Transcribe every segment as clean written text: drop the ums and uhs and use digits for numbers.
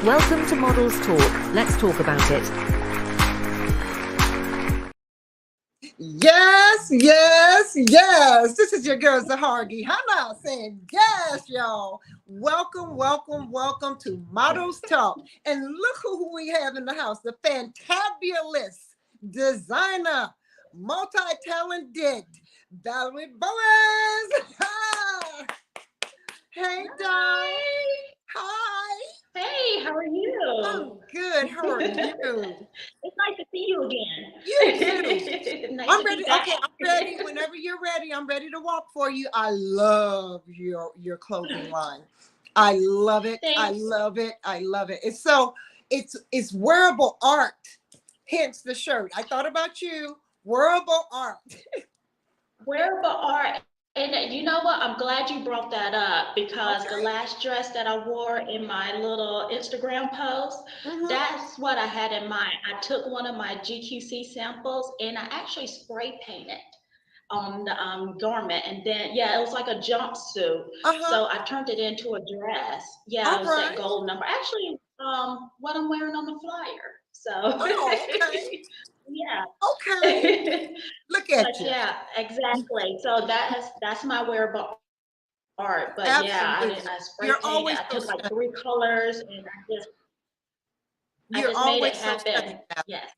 Welcome to Models Talk. Let's talk about it. Yes, yes, yes. This is your girl Zahargi. I'm not saying yes, y'all. Welcome, welcome, welcome to Models Talk. And look who we have in the house, the fantabulous designer, multi-talented Valarie Bowens. Hey, Don. Hi. Hey, how are I'm you? good. How are you? It's nice to see you You too. again. Nice I'm to ready. be back. Okay, I'm ready. Whenever you're ready, I'm ready to walk for you. I love your clothing line. I love it. I Thanks. love it. I love it. It's wearable art. Hence the shirt. I thought about you. Wearable art. Wearable art. And you know what? I'm glad you brought that up because the Okay. last dress that I wore in my little Instagram post, Mm-hmm. that's what I had in mind. I took one of my GQC samples and I actually spray painted on the garment, and then yeah, it was like a jumpsuit, Uh-huh. so I turned it into a dress. Yeah, All it was that right. gold number, actually. What I'm wearing on the flyer, so Oh, okay. yeah. Okay. Look But at you. yeah, exactly, so that's my wearable art. But yeah, Absolutely. I spray You're painted, always I so took like stunning. 3 colors and I You're just made it always so happen. stunning. Yes.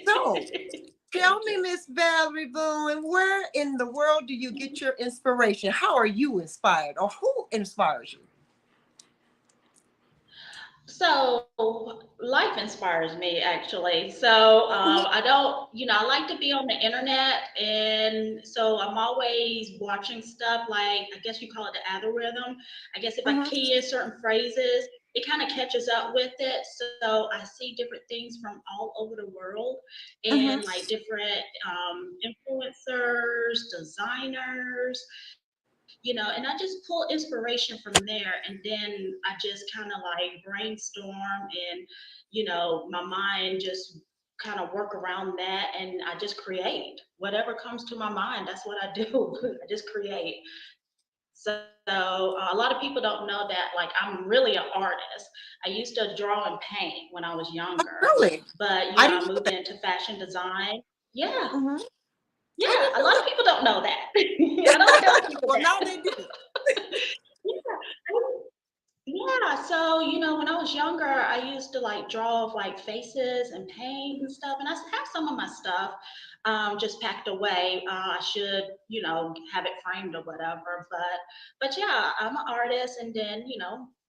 So tell Thank me, you. Miss Valarie Bowen, where in the world do you get your inspiration? How are you inspired, or who inspires you? So life inspires me actually. So Mhm, I don't, I like to be on the internet, and so I'm always watching stuff like, I guess you call it the algorithm. I guess if I mhm, key in certain phrases, it kind of catches up with it. So I see different things from all over the world, mhm, and like different influencers, designers, and I just pull inspiration from there. And then I just kind of like brainstorm, and, my mind just kind of work around that. And I just create whatever comes to my mind. That's what I do. I just create. So a lot of people don't know that, like, I'm really an artist. I used to draw and paint when I was younger, really? but, I I didn't know moved that. into fashion design. Yeah. Mhm, I Yeah. didn't A know lot of that. people don't know that. I don't tell people Well, now that. they do. Yeah. Yeah, so when I was younger, I used to like draw of like faces and paint and stuff, and I have some of my stuff just packed away. I should, have it framed or whatever. But yeah, I'm an artist, and then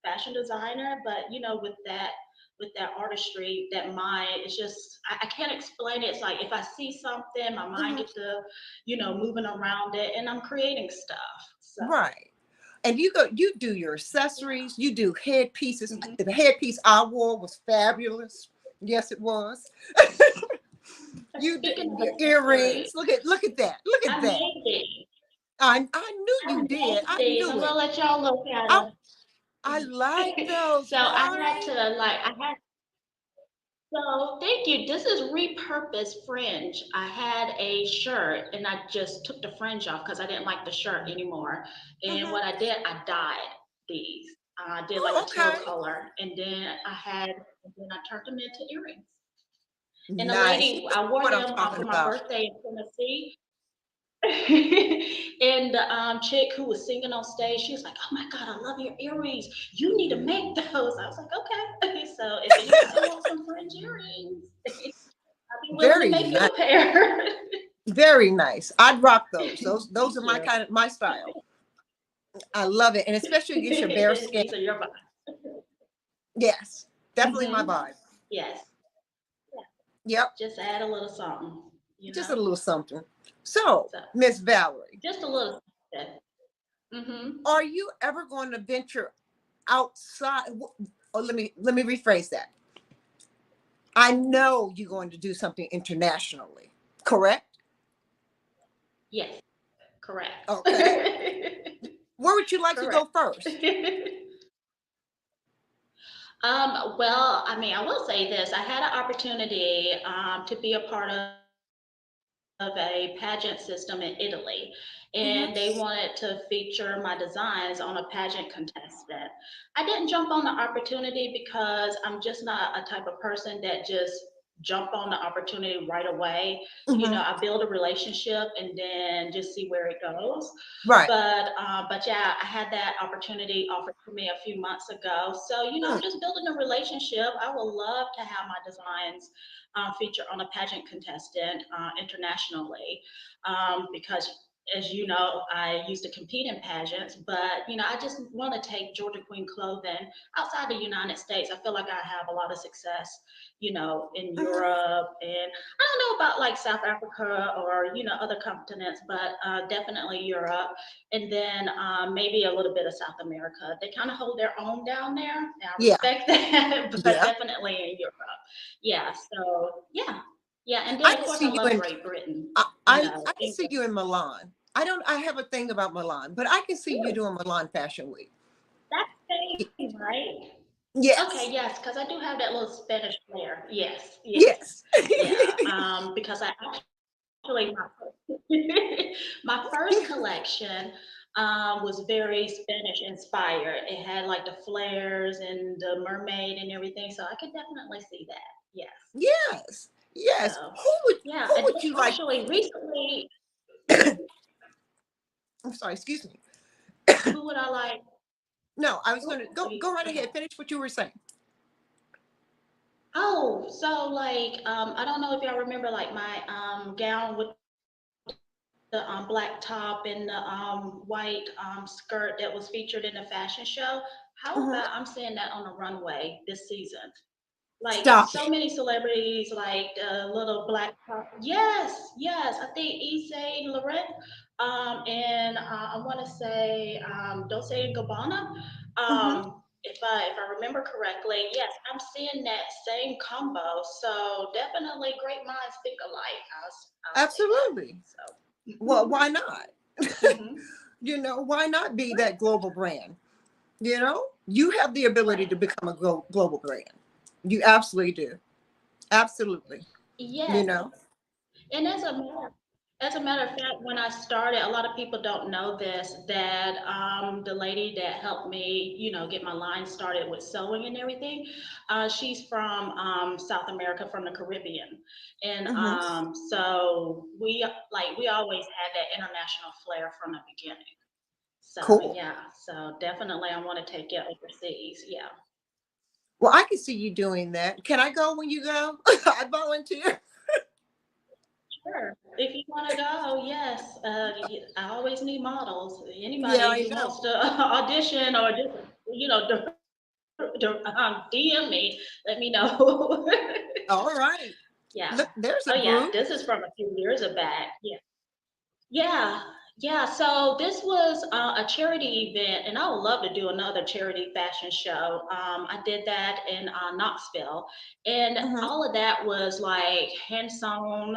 fashion designer. But with that artistry, that mind, it's just I can't explain it. It's like if I see something, my mind Mhm, get to moving around it, and I'm creating stuff. So right. And you do your yeah. accessories, you do headpieces. Mhm. The headpiece I wore was fabulous. Yes, it was. You do Speaking of your accessories, earrings. Look at that. Look at I that. made these. I knew I you did. made I these. I'm knew gonna it. let y'all look at I them. I like those, So I had right? to like I had so thank you. This is repurposed fringe. I had a shirt and I just took the fringe off because I didn't like the shirt anymore. And Mhm. what I did, I dyed these. I did like Oh, a teal okay. color, and then I turned them into earrings. And a Nice. You lady, know I wore what I'm them talking for my about. birthday in Tennessee. And the chick who was singing on stage, she was like, "Oh my God, I love your earrings. You need to make those." I was like, "Okay." So if anybody wants some fringe earrings, I'd be willing to Very make you nice. a pair. Very nice. I'd rock those. Those Thank are my you. kind of my style. I love it. And especially against your bare skin. These are your vibe. Yes. Definitely my Hmm. vibe. Yes. Yeah. Yep. Just add a little something, you Just a know. little something. So, So Miss Valarie, just a little something. Mm-hmm. are you ever going to venture outside? Oh, let me rephrase that. I know you're going to do something internationally, correct? Yes. Correct. Okay. Where would you like to Correct. go first? Well, I mean, I will say this. I had an opportunity to be a part of a pageant system in Italy, Mhm. and they wanted to feature my designs on a pageant contestant. I didn't jump on the opportunity because I'm just not a type of person that just jump on the opportunity right away. You know, Mhm. I build a relationship and then just see where it goes. Right. But yeah, I had that opportunity offered to me a few months ago. So you know, Hmm. I'm just building a relationship. I would love to have my designs feature on a pageant contestant internationally, because as you know, I used to compete in pageants, but you know, I just want to take Georgia Queen clothing outside the United States. I feel like I have a lot of success, you know, in Mhm. Europe, and I don't know about like South Africa or you know other continents, but definitely Europe, and then maybe a little bit of South America. They kind of hold their own down there, and I Yeah. respect that, but Yeah. definitely in Europe. Yeah. So yeah, yeah, and then I of can course I see you love in Great Britain. I You I know, can see you in Milan. I have a thing about Milan, but I can see you Ooh, doing Milan Fashion Week. that's Y- Spain, right? Okay, Yes. yes, because I do have that little Spanish flair. Yes, yes, Yes. yeah. Because I actually my first collection was very Spanish inspired. It had like the flares and the mermaid and everything, so I could definitely see that. Yes. Yes. Yes. So yeah, Who and would then you like? actually recently, mhm, I'm sorry, excuse me. who would I like? No, I was Oh, going to go right go ahead. ahead. Finish what you were saying. Oh, so like I don't know if y'all remember like my gown with the black top and the white skirt that was featured in the fashion show. How Mhm. about I'm seeing that on the runway this season? Like Stop so it. many celebrities, like the little black top. Yes, yes. I think Issei Laurent, and I want to say Dolce and Gabbana. Mhm. If I remember correctly, yes, I'm seeing that same combo. So definitely, great minds think alike. I'll say Absolutely. Well, that. So. why not? hmm Why not be Right. that global brand? You have the ability Right. to become a global brand. You absolutely do. Absolutely. You Yes. know. And as a matter of fact, when I started, a lot of people don't know this, that the lady that helped me, you know, get my line started with sewing and everything, she's from South America, from the Caribbean. And Hmm. so we always had that international flair from the beginning. So Cool. yeah, so definitely I want to take it overseas. Yeah. Well, I can see you doing that. Can I go when you go? I volunteer. Sure. If you want to go, yes. I always need models. Yeah, Anybody I who know. wants to audition or just, you know, DM me, let me know. All right. Yeah. Look, there's Oh, a yeah. group. This is from a few years back. Yeah. Yeah, yeah. So this was a charity event, and I would love to do another charity fashion show. I did that in Knoxville, and Hmm. all of that was like hand sewn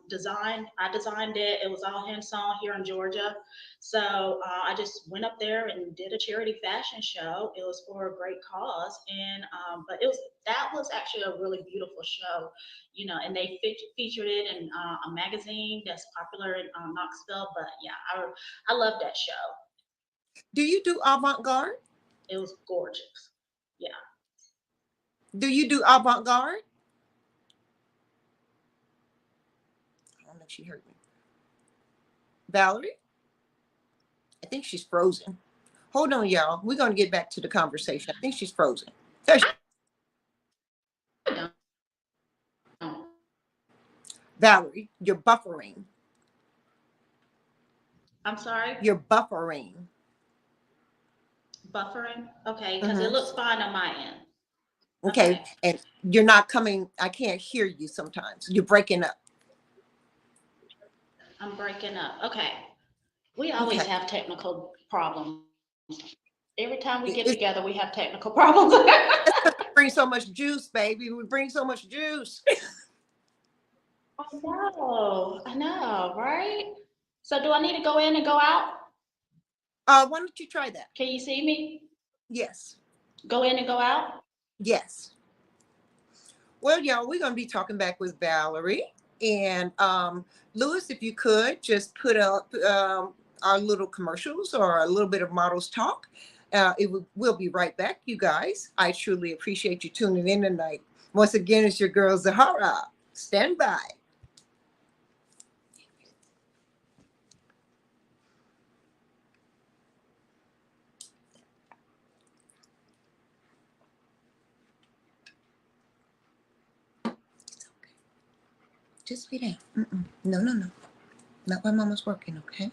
design. I designed it. It was all hand sewn here in Georgia. So I just went up there and did a charity fashion show. It was for a great cause, and but that was actually a really beautiful show, you know, and they featured it in a magazine that's popular in Knoxville. But yeah, I love that show. Do you do avant-garde? It was gorgeous. Yeah. Do you do avant-garde? I don't know if she heard me. Valerie? I think she's frozen. Hold on, y'all. We're going to get back to the conversation. I think she's frozen. There I don't. Valerie, you're buffering. I'm sorry. You're buffering. Buffering. Okay, because it Hmm. looks fine on my end. Okay. Okay, And you're not coming. I can't hear you sometimes. You're breaking up. I'm breaking up. Okay, we always Okay. have technical problems. Every time we get It's together, we have technical problems. because we bring so much juice, baby. We bring so much juice. I know, right? So do I need to go in and go out? Why don't you try that? Can you see me? Yes. Go in and go out? Yes. Well, y'all, we're going to be talking back with Valerie. And Lewis, if you could just put up our little commercials or a little bit of Models Talk. We'll be right back, you guys. I truly appreciate you tuning in tonight. Once again, it's your girl Zahara. Stand by. Just be there. No, no, no. Not while Mama's working, okay?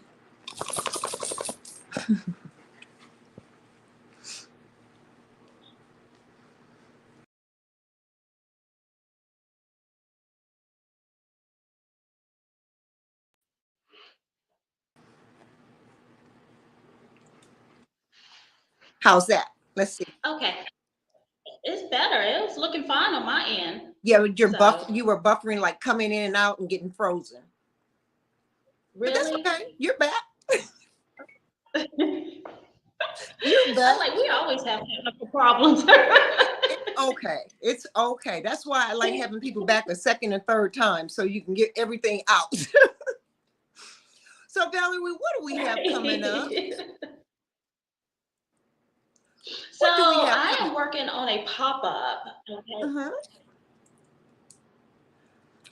How's that? Let's see. Okay, it's better. It was looking fine on my end. Yeah, So you were buffering, like coming in and out and getting frozen. But that's really, okay. You're back. I'm You're back. like, we always have technical problems. It's okay. It's okay. That's why I like having people back a second and third time so you can get everything out. So Valerie, what do we have coming up? So What do we have I coming am working on a pop-up. Okay. up?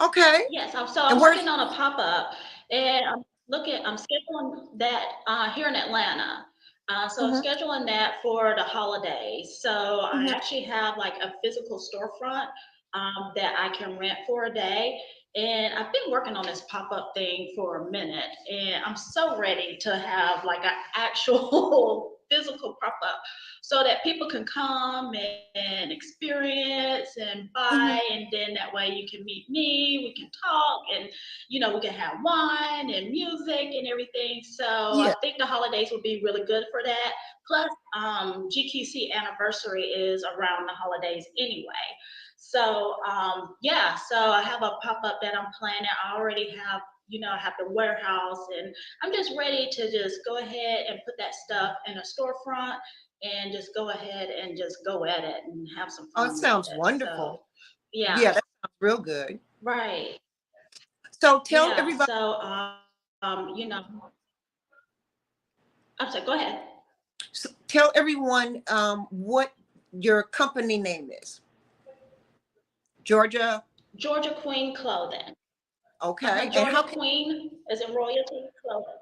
Okay. Yes, so And I'm where's working on a pop-up, and I'm scheduling that here in Atlanta. So I'm hmm scheduling that for the holidays. So I hmm actually have like a physical storefront that I can rent for a day. And I've been working on this pop-up thing for a minute, and I'm so ready to have like an actual physical pop-up so that people can come and experience and hmm buy, and then that way you can meet me, we can talk, and we can have wine and music and everything. So I Yeah. think the holidays will be really good for that. Plus, GQC anniversary is around the holidays anyway. So yeah, so I have a pop-up that I'm planning. I already have, I have the warehouse, and I'm just ready to just go ahead and put that stuff in a storefront and just go ahead and just go at it and have some Oh, it fun with sounds it. wonderful. So yeah, Yeah, that sounds real good. right. So tell Yeah. everybody, So you know, I'm sorry, go ahead. what your company name is. Georgia. Georgia Queen Clothing. Okay. And Georgia Queen is in royalty clothing.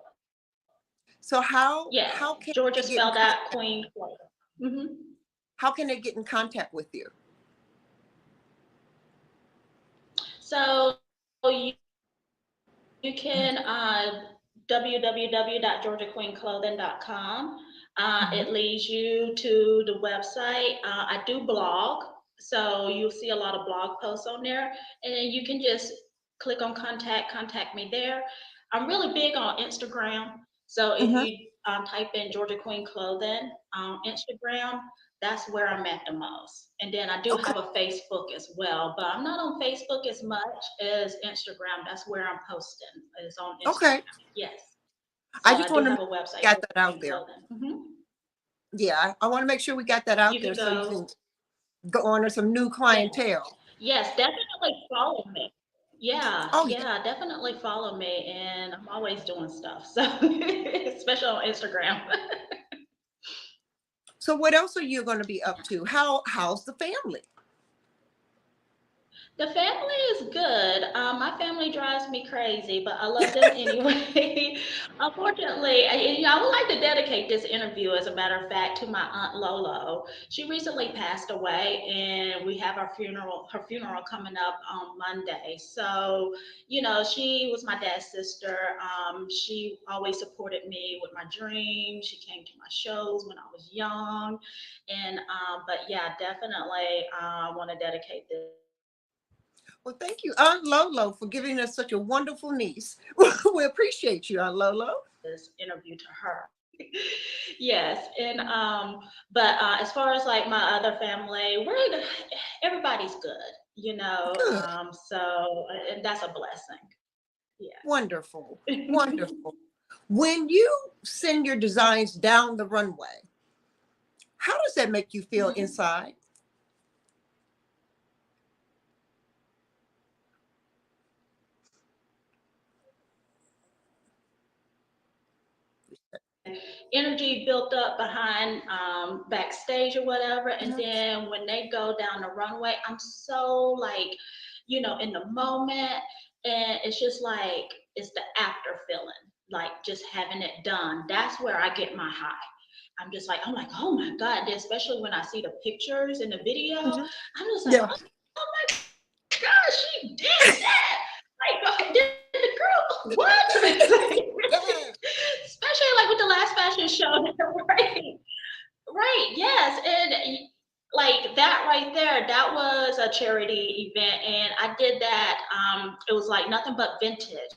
so Yes. how can Georgia they get in spelled out contact? Queen Clothing. hmm How can they get in contact with you? So you can www.georgiaqueenclothing.com. Mhm. It leads you to the website. I do blog, so you'll see a lot of blog posts on there, and then you can just click on contact me there. I'm really big on Instagram, so if Mhm. you type in Georgia Queen Clothing on Instagram, that's where I'm at the most. And then I do Okay. have a Facebook as well, but I'm not on Facebook as much as Instagram. That's where I'm posting, is on Okay. Instagram. Yes. I So just I do want to make have a sure we website, got Georgia that out Queen there. Clothing. Yeah, I want to make sure we got that You out there can so you go, can go on to some new yes, clientele. yes, definitely follow me. Yeah, Oh yeah. yeah, definitely follow me. And I'm always doing stuff. So, especially on Instagram. So what else are you going to be up to? How's the family? The family is good. My family drives me crazy, but I love them anyway. Unfortunately, I would like to dedicate this interview, as a matter of fact, to my aunt Lolo. She recently passed away, and we have her funeral coming up on Monday. So, she was my dad's sister. She always supported me with my dreams. She came to my shows when I was young, and but yeah, definitely, I want to dedicate Well, thank you, Aunt Lolo, for giving us such a wonderful niece. We appreciate you, Aunt Lolo. this interview to her. Yes, and but as far as like my other family, everybody's good, Good. so and that's a blessing. Wonderful. Yeah. Wonderful. When you send your designs down the runway, how does that make you feel Mhm. inside? energy built up behind backstage or whatever. And Mhm. then when they go down the runway, I'm so like, in the moment. And it's just like, it's the after feeling, like just having it done. That's where I get my high. I'm like, oh my God, especially when I see the pictures and the video, Mhm. I'm just like, Yeah. oh my God, she did that. Like, did the girl, what? Yeah. Especially like with the last fashion show, right? Right, yes. And like that right there, that was a charity event. And I did that. It was like nothing but vintage.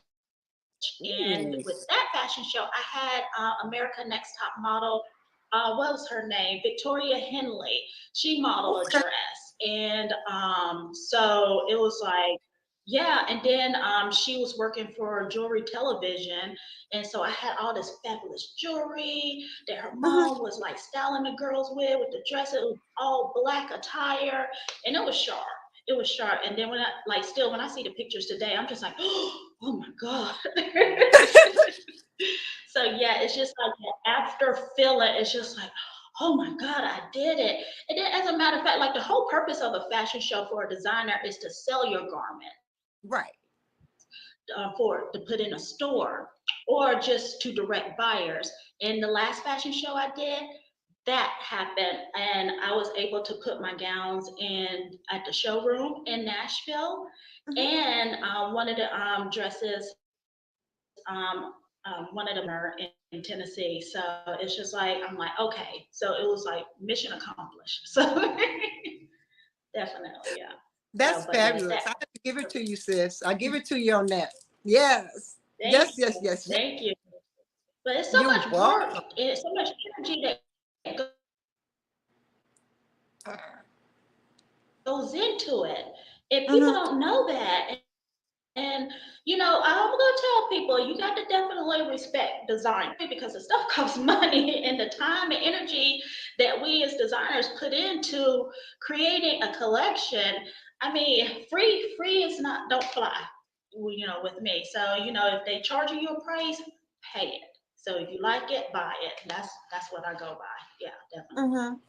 And Ooh. with that fashion show, I had America Next Top Model, what was her name? Victoria Henley. She modeled a Okay. dress. And so it was like, yeah. And then she was working for Jewelry Television. And so I had all this fabulous jewelry that her Mhm. mom was like styling the girls with the dress. It was all black attire. And it was sharp. It was sharp. And then when I see the pictures today, I'm just like, oh my God. So yeah, it's just like the after feeling. It's just like, oh my God, I did it. And then as a matter of fact, like the whole purpose of a fashion show for a designer is to sell your garment, Right. for to put in a store or just to direct buyers. In the last fashion show I did, that happened, and I was able to put my gowns in at the showroom in Nashville, Mhm. and one of the dresses, one of them are in Tennessee. So it's just like I'm like, okay, so it was like mission accomplished. So definitely, yeah. So, That's but yes, fabulous. that. I have to give it to you, sis. I give it to you on that. Yes. Thank Yes, yes, you, yes, yes. thank you. But it's so You're much work. welcome. It's so much energy that goes into it, and people Mhm. don't know that. And I'm gonna tell people you got to definitely respect design because the stuff costs money, and the time and energy that we as designers put into creating a collection. I mean, free is not don't fly, with me. So if they charging you a price, pay it. So if you like it, buy it. That's what I go by. Yeah, definitely. Mhm.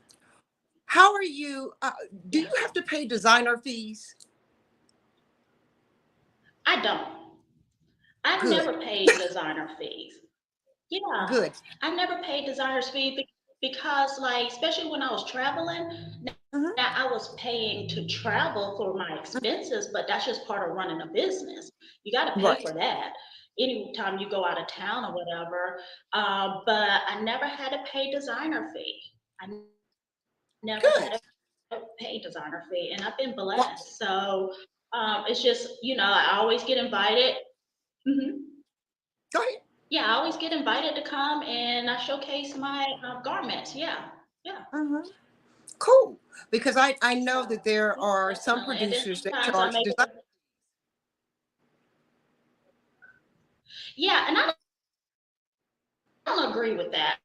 How are you? Do Yeah, you have to pay designer fees? I don't. I've Good. never paid designer fees. Yeah, Good. I never paid designer's fee because, like, especially when I was traveling, Mhm. now I was paying to travel for my expenses, but that's just part of running a business. You got to pay Right. for that anytime you go out of town or whatever. But I never had to pay designer fee. I never had Good. to pay designer fee, and I've been Well, blessed. So it's just, I always get invited. Mhm. go ahead. Yeah, I always get invited to come and I showcase my garments. Yeah, yeah. Mhm. Cool. Because I know So that there yeah, are some definitely. And then producers that sometimes I'm charge able design. to. Yeah, and I don't agree with that.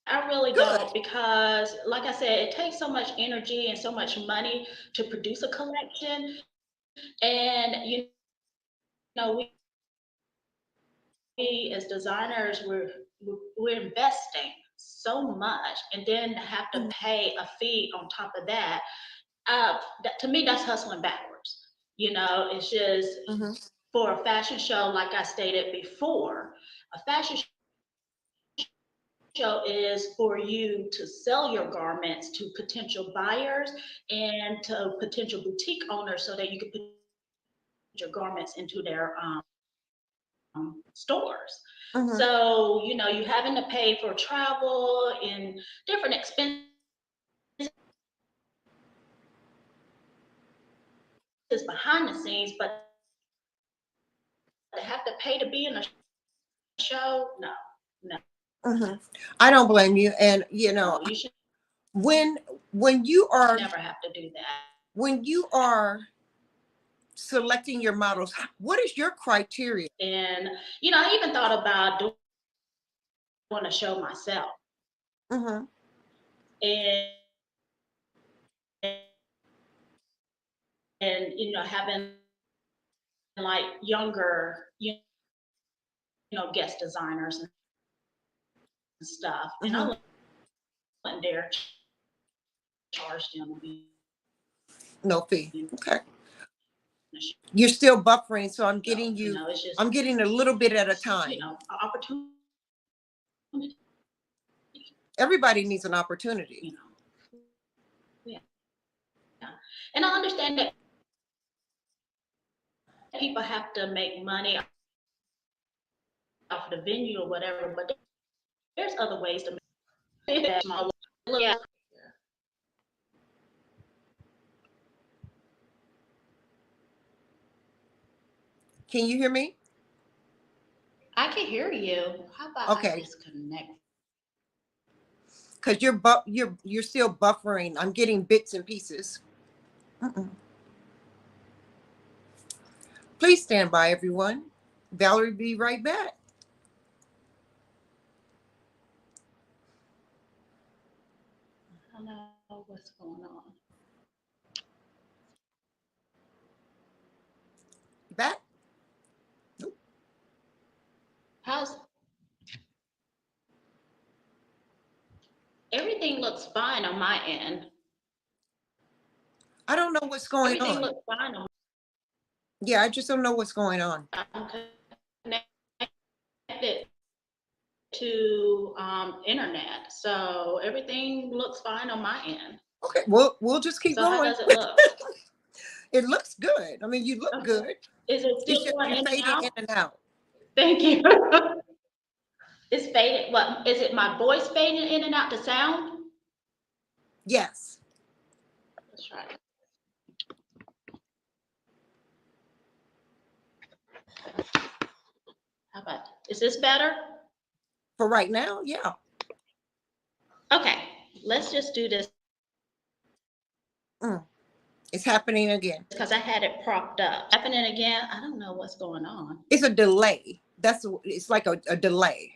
I really Good. don't because, like I said, it takes so much energy and so much money to produce a collection, and we as designers we're investing so much, and then to have to Mhm. pay a fee on top of that. To me, that's hustling backwards. It's just Mhm. for a fashion show, like I stated before, a fashion show is for you to sell your garments to potential buyers and to potential boutique owners so that you can put your garments into their stores. Mhm. So, you having to pay for travel and different expenses behind the scenes, but to have to pay to be in a show, no, no, Mhm. I don't blame you. And no, you should when when you are never have to do that. when you are selecting your models, what is your criteria? And I even thought about doing a show myself, Mhm. and having like younger, guest designers and stuff, and I Mm-hmm. went there, charged them, No fee. you Okay. know, You're still buffering, so it's just, I'm getting a little bit at a time. opportunity, Everybody needs an opportunity. yeah. And I understand that people have to make money off the venue or whatever, but there's other ways to make that small. Yeah, Can you hear me? I can hear you. How about I Okay. disconnect? Because you're still buffering. I'm getting bits and pieces. Mm-mm. Please stand by, everyone. Valarie be right back. I don't know what's going on. Back? Nope. How's everything looks fine on my end. I don't know what's going Everything on. looks fine on Yeah, I just don't know what's going on. I'm connected to internet. So everything looks fine on my end. Okay, we'll just keep So how going. does it look? It looks good. I mean, you look Okay. good. Is it It's still just going you're in and fading out? in and out. Thank you. It's faded. What is it? My voice fading in and out the sound? Yes. Let's try it. How about, is this better? For right now, yeah. Okay, let's just do this Mm, it's happening again. because I had it propped up. Happening again. I don't know what's going on. It's a delay. It's like a delay.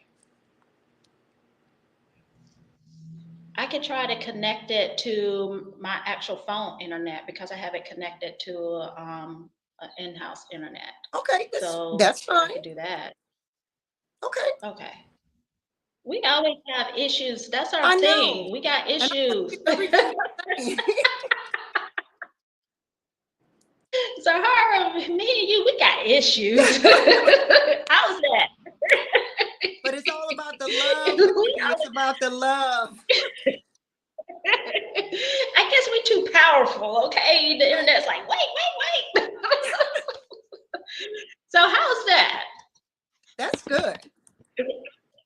I could try to connect it to my actual phone internet because I have it connected to an in-house internet. Okay, So that's I fine. could do that. Okay. Okay. We always have issues. That's our I thing. know. We got And issues. everything you're saying. So her, me and you, we got issues. How's that? But it's all about the love, We baby. It's about the love. I guess we too powerful, okay? The internet's like, wait. So how's that? That's good.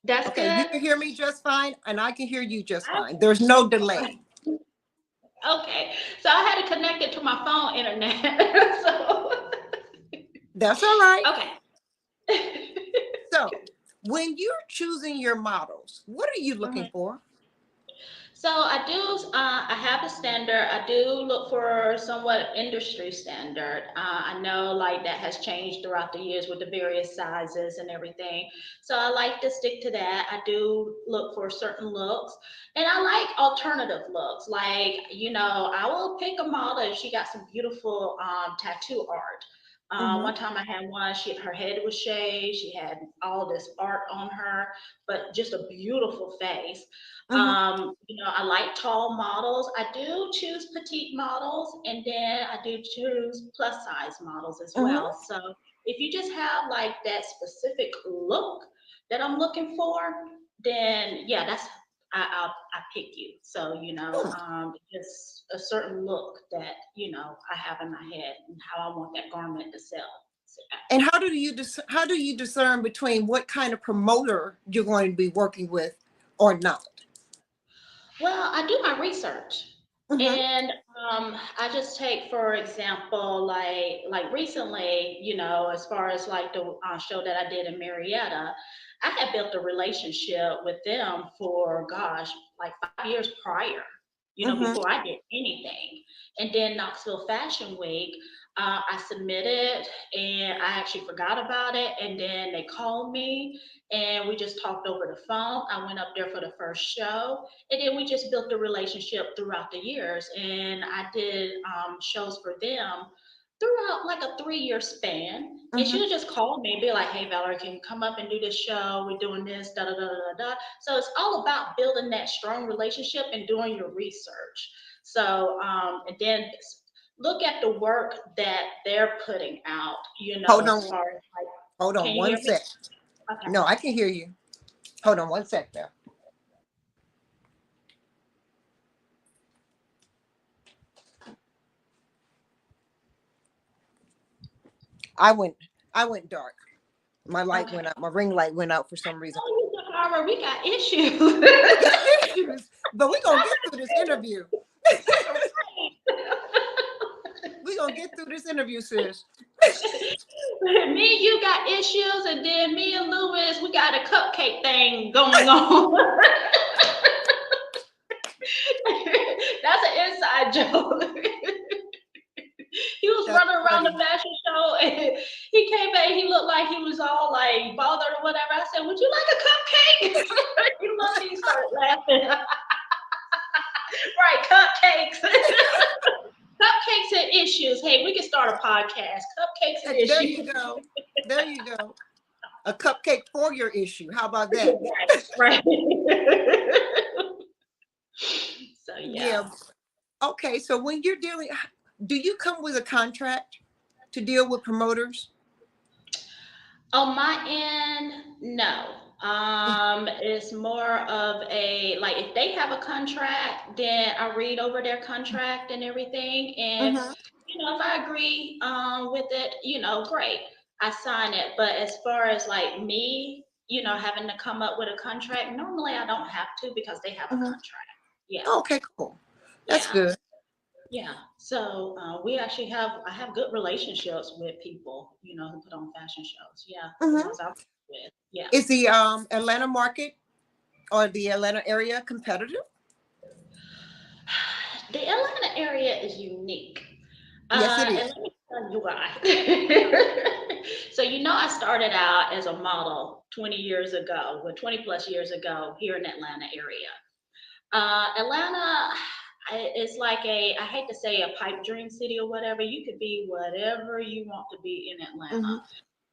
That's Okay, you good. can hear me just fine, and I can hear you just fine. There's no delay. Okay. So I had to connect it to my phone internet. So That's all right. okay. So, when you're choosing your models, what are you looking Mhm. for? So I do, I have a standard. I do look for somewhat industry standard. I know like that has changed throughout the years with the various sizes and everything. So I like to stick to that. I do look for certain looks and I like alternative looks. Like, I will pick a model if she got some beautiful tattoo art. Mm-hmm. One time I had one, her head was shaved. She had all this art on her, but just a beautiful face. Mm-hmm. I like tall models. I do choose petite models, and then I do choose plus size models as Mm-hmm. well. So if you just have like that specific look that I'm looking for, then yeah, I pick you. So just a certain look that I have in my head and how I want that garment to sell. And how do you discern between what kind of promoter you're going to be working with or not? Well, I do my research. Mm-hmm. And I just take, for example, like recently, as far as like the show that I did in Marietta, I had built a relationship with them for gosh, like 5 years prior, Mm-hmm. before I did anything. And then Knoxville Fashion Week, I submitted and I actually forgot about it. And then they called me and we just talked over the phone. I went up there for the first show and then we just built a relationship throughout the years. And I did shows for them throughout like a 3-year span. And she Mm-hmm. would just call me and be like, hey, Valerie, can you come up and do this show? We're doing this, da da da da da. So it's all about building that strong relationship and doing your research. So, and then look at the work that they're putting out, Hold as on. far as like, Hold on can you one hear me? sec. Okay. No, I can hear you. Hold on one sec there. I went I went dark. My light Okay. went out. My ring light went out for some reason. Oh, you Zahara, we got issues. We got issues, but we're gonna get through this interview. We're gonna get through this interview, sis. Me and you got issues, and then me and Lewis, we got a cupcake thing going on. That's an inside joke. He was That's running around the funny. fashion show, and he came back. He looked like he was all like bothered or whatever. I said, "Would you like a cupcake?" He looked. He started laughing. Right, cupcakes. Cupcakes and issues. Hey, we can start a podcast. Cupcakes and There you issues. go. There you go. A cupcake for your issue. How about that? Right. So Yeah. yeah. Okay. So when you're dealing, do you come with a contract to deal with promoters? On my end, no. It's more of a like if they have a contract, then I read over their contract and everything. And Mm-hmm. if I agree with it, great. I sign it. But as far as like me, having to come up with a contract, normally I don't have to because they have a Mm-hmm. contract. Yeah. Okay. Cool. That's Yeah. good. Yeah. So I have good relationships with people, who put on fashion shows. Yeah. The Mm-hmm. ones I've worked with. Yeah. Is the Atlanta market or the Atlanta area competitive? The Atlanta area is unique. Yes, it And is. let me tell you why. So, I started out as a model 20 years ago, 20 plus years ago here in the Atlanta area. Atlanta is like I hate to say a pipe dream city or whatever. You could be whatever you want to be in Atlanta.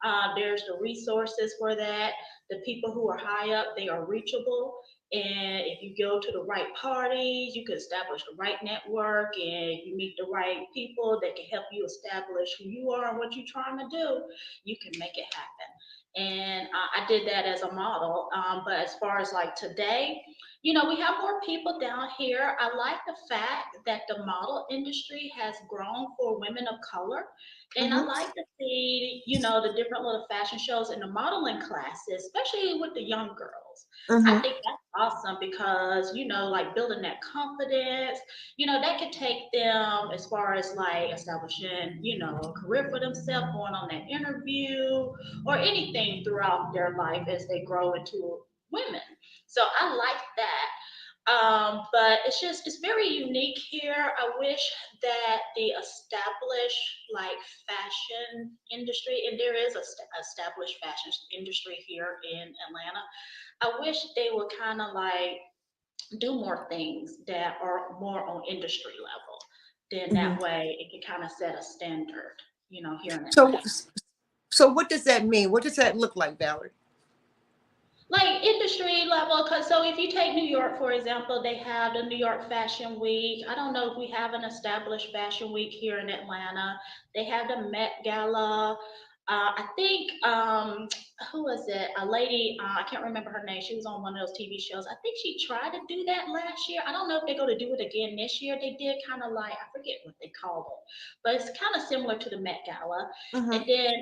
Mm-hmm. There's the resources for that. The people who are high up, they are reachable. And if you go to the right parties, you can establish the right network and you meet the right people that can help you establish who you are and what you're trying to do, you can make it happen. And I did that as a model. But as far as like today, we have more people down here. I like the fact that the model industry has grown for women of color. And I Mm-hmm. like to see, the different little fashion shows in the modeling classes, especially with the young girls. I Mm-hmm. think that's awesome because, like building that confidence, that could take them as far as like establishing, a career for themselves, going on that interview or anything throughout their life as they grow into women. So I like that. But it's very unique here. I wish that the established like fashion industry, and there is a established fashion industry here in Atlanta. I wish they would kind of like do more things that are more on industry level. Then Mm-hmm. that way it can kind of set a standard, here in So, Atlanta. so what does that mean? What does that look like, Valerie? Like industry level, because so if you take New York for example, they have the New York Fashion Week. I don't know if we have an established fashion week here in Atlanta. They have the Met Gala. I think who was it? A lady, I can't remember her name. She was on one of those TV shows. I think she tried to do that last year. I don't know if they're going to do it again this year. They did kind of like, I forget what they called it, but it's kind of similar to the Met Gala. Mm-hmm. And then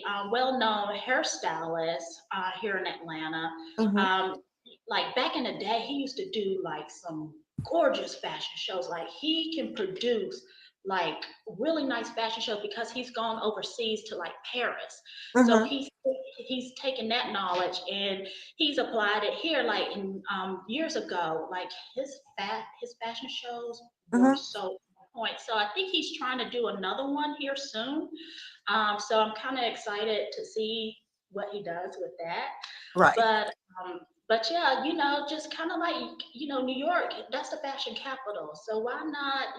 a well-known hairstylist here in Atlanta. Mm-hmm. Um, like back in the day, he used to do like some gorgeous fashion shows. Like he can produce like really nice fashion shows because he's gone overseas to like Paris. So Mm-hmm. he's taken that knowledge and he's applied it here. Like in years ago, like his fashion shows were Mm-hmm. so on point. So I think he's trying to do another one here soon. So I'm kind of excited to see what he does with that. Right. But But yeah, just kind of like, New York, that's the fashion capital. So why not,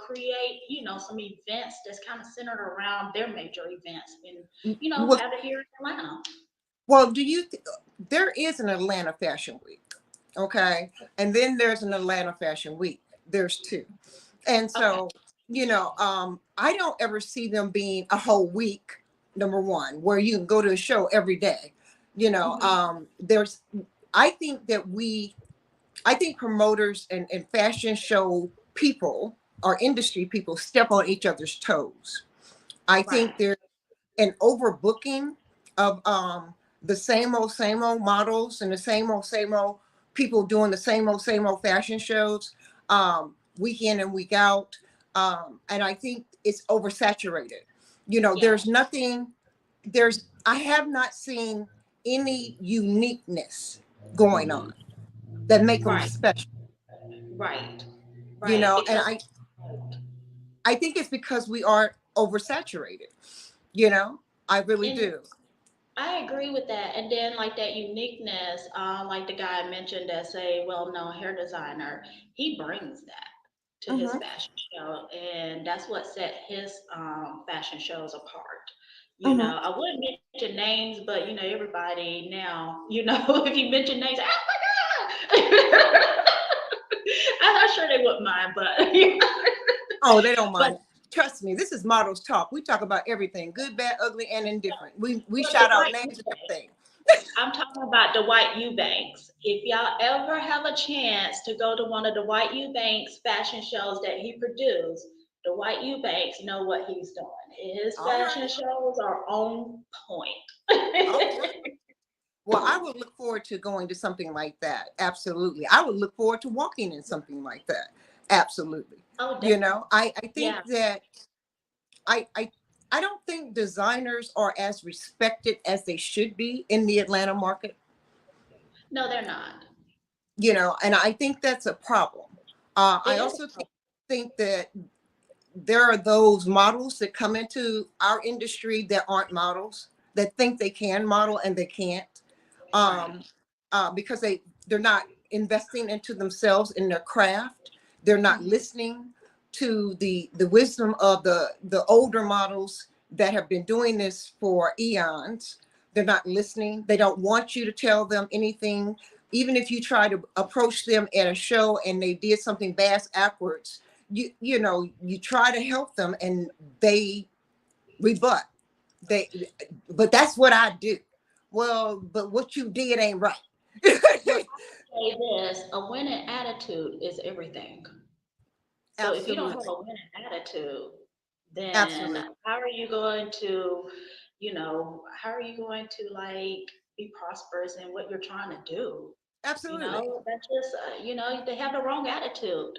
create, some events that's kind of centered around their major events and, Well, have it here in Atlanta. well, there is an Atlanta Fashion Week, okay, and then there's an Atlanta Fashion Week. There's two, and Okay. so I don't ever see them being a whole week. Number one, where you can go to a show every day. Hmm. There's, I think that I think promoters and fashion show people or industry people step on each other's toes. I think Right. there's an overbooking of the same old models and the same old people doing the same old fashion shows, week in and week out. And I think it's oversaturated. There's Yes. nothing, I have not seen any uniqueness going on that make them Right. special, Right. Right. and Because I think it's because we are oversaturated, you know, I really and do. I agree with that. And then like that uniqueness, like the guy I mentioned that say, well, no, hair designer, he brings that to his Hmm. fashion show, and that's what set his fashion shows apart. Hmm. I wouldn't mention names, but everybody now, if you mention names, oh my god, I'm not sure they wouldn't mind, but Oh, they don't but mind. Trust me, this is models talk. We talk about everything, good, bad, ugly, and indifferent. We but the shout out white names and Eubanks, everything. I'm talking about the white Eubanks. If y'all ever have a chance to go to one of the white Eubanks fashion shows that he produced, the white Eubanks know what he's doing. His All fashion right. shows are on Okay. point. Well, I would look forward to going to something like that. Absolutely. I would look forward to walking in something like that. Absolutely. Oh, I yeah. think that I, I I don't think designers are as respected as they should be in the Atlanta market, No, they're not. and I think that's a problem. I It is. also think that there are those models that come into our industry that aren't models, that think they can model and they can't, Right. um, because they're not investing into themselves in their craft. They're not Hmm. listening to the wisdom of the older models that have been doing this for eons. They're not listening. They don't want you to tell them anything. Even if you try to approach them at a show and they did something bass backwards, you try to help them and they rebut. They but that's what I do. Well, but what you did ain't right. Well, I would say this: a winning attitude is everything. So if you don't have Absolutely. a winning attitude, then Absolutely. how are you going to, how are you going to like be prosperous in what you're trying to do? Absolutely. That's just, they have the wrong attitude.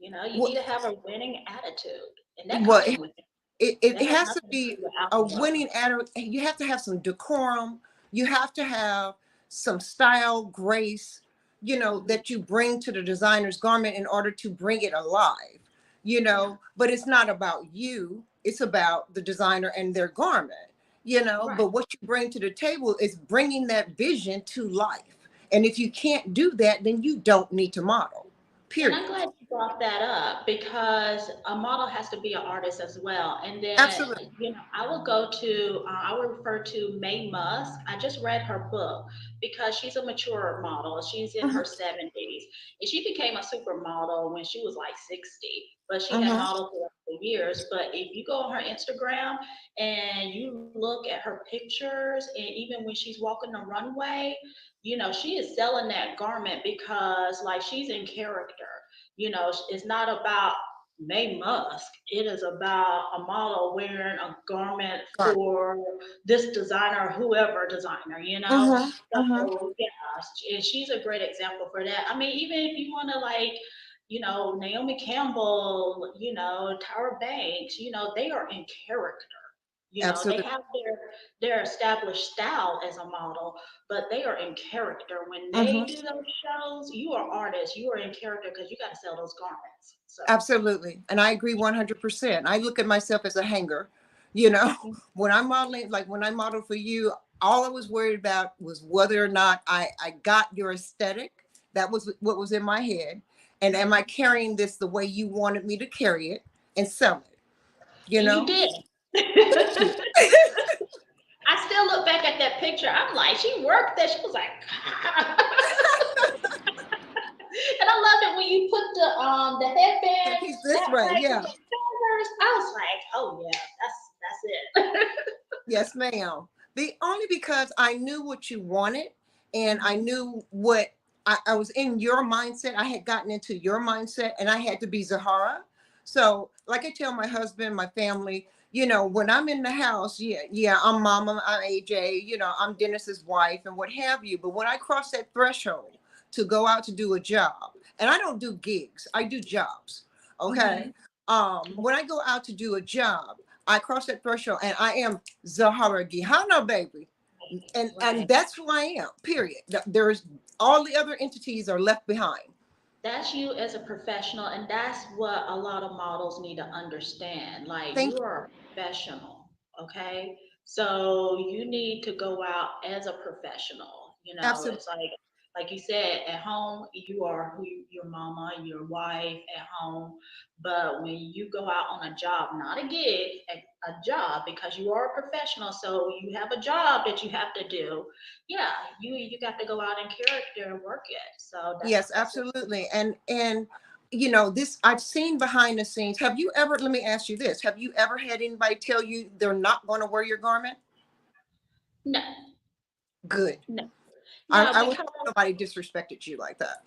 You Well, need to have a winning attitude, and that well comes from within. it That has has to nothing to do be with a outside. winning attitude. You have to have some decorum. You have to have some style, grace, Hmm. that you bring to the designer's garment in order to bring it alive, Yeah. but it's not about you. It's about the designer and their garment, Right. but what you bring to the table is bringing that vision to life. And if you can't do that, then you don't need to model, And I'm period. glad you brought that up because a model has to be an artist as well. And then, Absolutely. I will go to, I will refer to Mae Musk. I just read her book because she's a mature model. She's in Hmm. her 70s. And she became a supermodel when she was like 60, but she had Hmm. modeled throughout the years. But if you go on her Instagram and you look at her pictures, and even when she's walking the runway, she is selling that garment because like she's in character. It's not about May Musk. It is about a model wearing a garment for this designer, whoever designer. Hmm. Hmm. So yeah, and she's a great example for that. I mean, even if you want to like, Naomi Campbell, Tyra Banks, they are in character. They Absolutely. have their established style as a model, but they are in character. When they Hmm. do those shows, you are artists, you are in character because you got to sell those garments. So, Absolutely. And I agree 100%. I look at myself as a hanger, you know, mm, when I'm modeling, like when I model for you, all I was worried about was whether or not I got your aesthetic. That was what was in my head. And am I carrying this the way you wanted me to carry it and sell it? You And you know? did. Thank you. I still look back at that picture. I'm like, she worked that. She was like, and I loved it when you put the Yeah, headband piece this that way. way with Yeah. the shoulders. I was like, oh yeah, that's it. Yes, ma'am. The only because I knew what you wanted and I Mhm. knew what I was in your mindset. I had gotten into your mindset and I had to be Zahara. So, like I tell my husband, my family, when I'm in the house, yeah, I'm mama, I'm AJ, I'm Dennis's wife and what have you. But when I cross that threshold to go out to do a job, and I don't do gigs, I do jobs. Okay. Mhm. When I go out to do a job, I cross that threshold and I am Zahara Gihana, baby. And Right. that's who I am, period. There's all the other entities are left behind. That's you as a professional, and that's what a lot of models need to understand. Like, Thank you you. are a professional, okay? So you need to go out as a professional. Absolutely. It's like you said, at home you are your mama, your wife at home. But when you go out on a job, not a gig, a job, because you are a professional, so you have a job that you have to do. Yeah, you got to go out in character and work it. So Yes, that's what. absolutely. And this I've seen behind the scenes. Have you ever, let me ask you this, have you ever had anybody tell you they're not going to wear your garment? No, Good. no, no, I would because hope nobody disrespected you like that.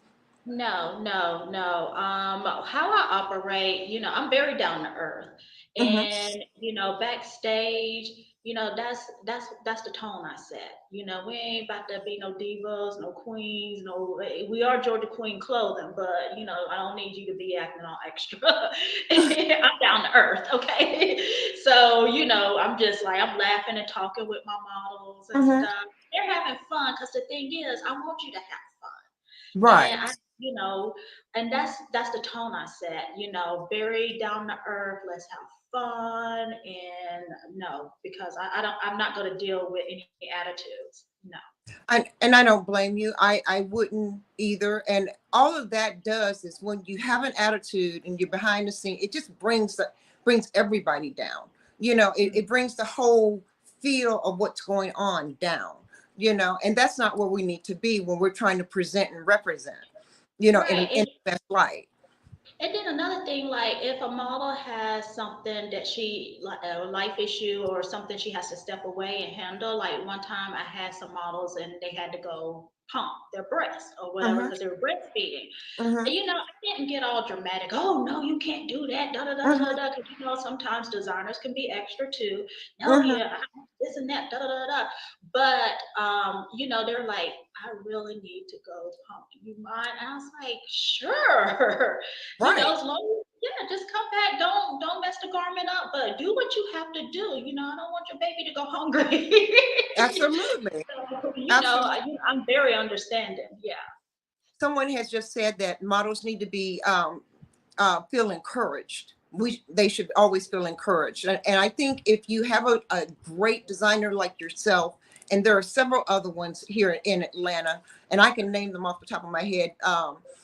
no, no, no. How I operate, I'm very down to earth, Hmm. and backstage, that's the tone I set. We ain't about to be no divas, no queens, no. We are Georgia Queen clothing, but I don't need you to be acting all extra. I'm down to earth, okay? So I'm just like I'm laughing and talking with my models and Hmm. stuff. They're having fun because the thing is, I want you to have fun. And Right. you know, and that's the tone I set, very down to earth, let's have fun. And no, because I'm not gonna deal with any attitudes. No. And I don't blame you. I wouldn't either. And all of that does is when you have an attitude and you're behind the scene, it just brings everybody down. It brings the whole feel of what's going on down. And that's not where we need to be when we're trying to present and represent. Right. In the best light. And then another thing, like if a model has something that she like a life issue or something she has to step away and handle. Like one time I had some models and they had to go pump their breast or whatever Hmm. because they were breastfeeding. Hmm. And I didn't get all dramatic. Oh no, you can't do that. Da da da da da Hmm. da. Because sometimes designers can be extra too. No, Hmm. yeah, this and that. Da da da da. But they're like, I really need to go pump. You mind? And I was like, sure. Right. As long as just come back. Don't mess the garment up, but do what you have to do. I don't want your baby to go hungry. Absolutely. So, Absolutely. I'm very understanding. Yeah. Someone has just said that models need to be feel encouraged. They should always feel encouraged. And I think if you have a great designer like yourself, and there are several other ones here in Atlanta, and I can name them off the top of my head,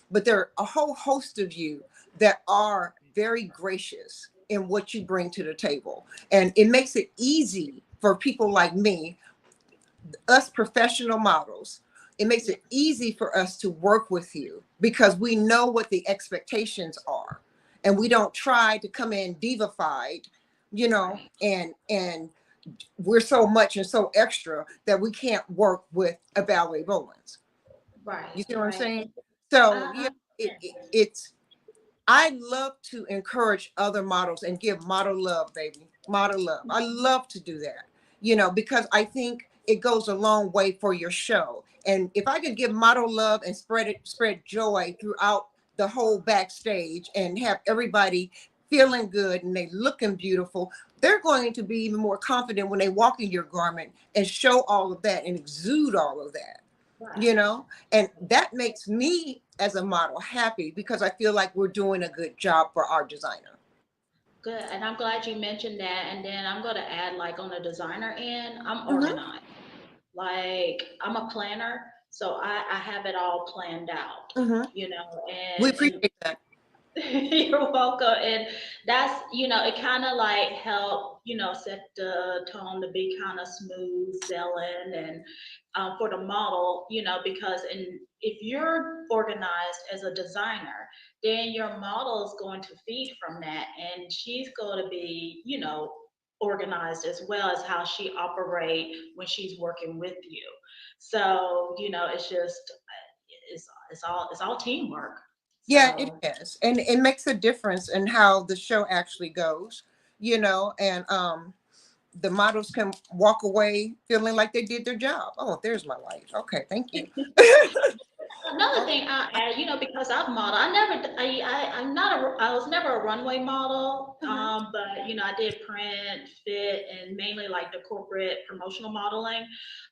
but there are a whole host of you that are very gracious in what you bring to the table. And it makes it easy for people like me, us professional models. It makes Yeah. it easy for us to work with you because we know what the expectations are, and we don't try to come in divified, Right. and we're so much and so extra that we can't work with a Valarie Bowens. Right. You see what I'm Right. saying? So I yeah, understand. it's I love to encourage other models and give model love, baby. Model love. I love to do that, because I think it goes a long way for your show. And if I could give model love and spread joy throughout the whole backstage and have everybody feeling good and they looking beautiful, they're going to be even more confident when they walk in your garment and show all of that and exude all of that you Right. know and that makes me as a model happy because I feel like we're doing a good job for our designer. Good. And I'm glad you mentioned that. And then I'm going to add, like, on the designer end, I'm Hmm. organized. Like I'm a planner, so I have it all planned out, Hmm. you know, We and appreciate that. you're welcome. And that's, it kind of like help, set the tone to be kind of smooth sailing and for the model, because if you're organized as a designer, then your model is going to feed from that and she's going to be, organized as well as how she operate when she's working with you. So, it's just it's all teamwork. Yeah, it So is. And it makes a difference in how the show actually goes, and the models can walk away feeling like they did their job. Oh, there's my light. Okay, thank you. another Okay. thing I add, because I've modeled, I'm not I was never a runway model, Mhm. but I did print, fit, and mainly like the corporate promotional modeling.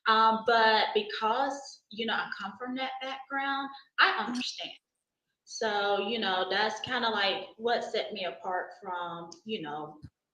But because I come from that background, I Mhm. understand. So, that's kind of like what set me apart from,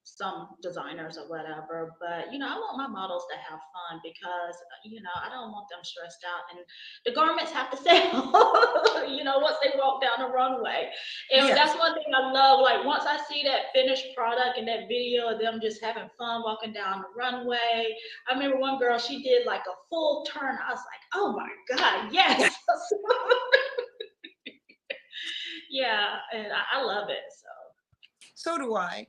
some designers or whatever. But, I want my models to have fun because, I don't want them stressed out. And the garments have to sell, once they walk down the runway. And Yes. that's one thing I love. Like, once I see that finished product and that video of them just having fun walking down the runway. I remember one girl, she did like a full turn. I was like, oh my God, yes. Yeah, and I love it. So So do I.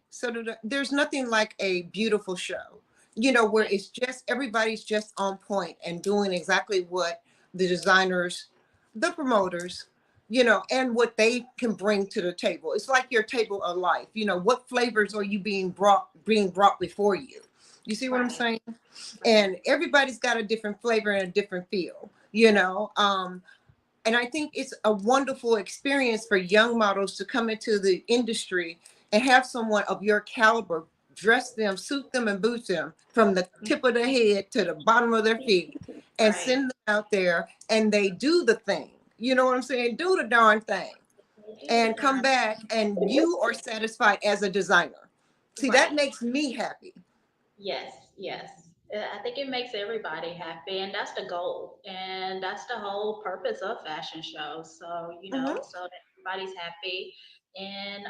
There's nothing like a beautiful show, where yeah, it's just everybody's just on point and doing exactly what the designers, the promoters, and what they can bring to the table. It's like your table of life. What flavors are you being brought before you? You see what I'm right, saying? right, And everybody's got a different flavor and a different feel, and I think it's a wonderful experience for young models to come into the industry and have someone of your caliber dress them, suit them, and boot them from the tip of their head to the bottom of their feet and right. send them out there and they do the thing. You know what I'm saying? Do the darn thing They do the and come darn back and you are satisfied as a designer. See, that right. makes me happy. Yes, yes. I think it makes everybody happy, and that's the goal, and that's the whole purpose of fashion shows. So Mhm. so that everybody's happy, and